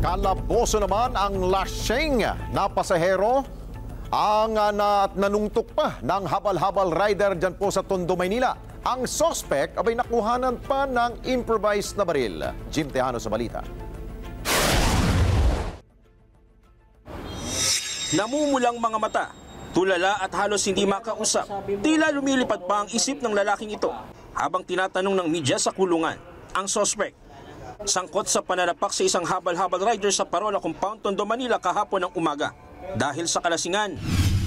Kalaboso naman ang lasing na pasahero ang nanungtok pa ng habal-habal rider dyan po sa Tondo, Maynila. Ang suspect abay nakuhanan pa ng improvised na baril. Jim Tejano sa balita. Namumulang mga mata, tulala at halos hindi makausap. Tila lumilipad pa ang isip ng lalaking ito habang tinatanong ng media sa kulungan. Ang suspect, sangkot sa pananapak sa isang habal-habal rider sa Parola Compound, Tondo, Manila kahapon ng umaga. Dahil sa kalasingan,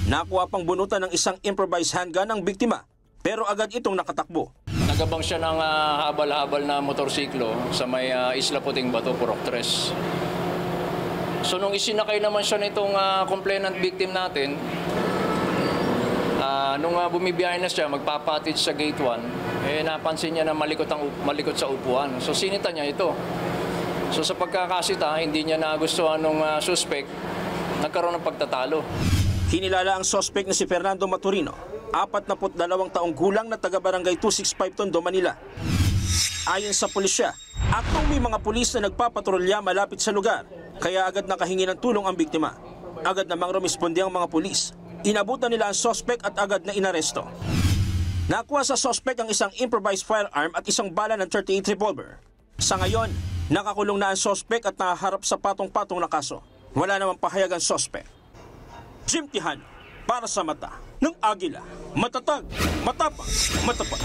nakuha pang bunutan ng isang improvised handgun ng biktima, pero agad itong nakatakbo. Nagabang siya ng habal-habal na motorsiklo sa may Isla Puting Bato, Purok 3. So nung isinakay naman siya nitong complainant victim natin, nung bumibiyahe na siya, magpapatid sa gate 1, napansin niya na malikot sa upuan. So sinita niya ito. So sa pagkakasita, hindi niya nagustuhan ng suspect, nagkaroon ng pagtatalo. Hinilala ang suspect na si Fernando Maturino, 42 taong gulang na taga-barangay 265 Tondo, Manila. Ayon sa pulisya, aktong may mga pulis na nagpapatrolya malapit sa lugar, kaya agad nakahingi ng tulong ang biktima. Agad namang rumisponde ang mga pulis. Inabutan nila ang suspect at agad na inaresto. Nakuha sa suspect ang isang improvised firearm at isang bala ng .38 revolver. Sa ngayon, nakakulong na ang suspect at naharap sa patong-patong na kaso. Wala namang pahayag ang suspect. Jim Tejano, para sa mata ng Agila. Matatag, matapang, matapat.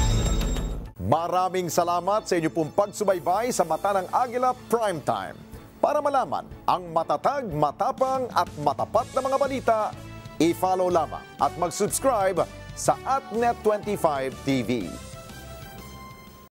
Maraming salamat sa inyo pong pagsubaybay sa Mata ng Agila Primetime. Para malaman ang matatag, matapang at matapat na mga balita, i-follow lamang at mag-subscribe sa @Net25 TV.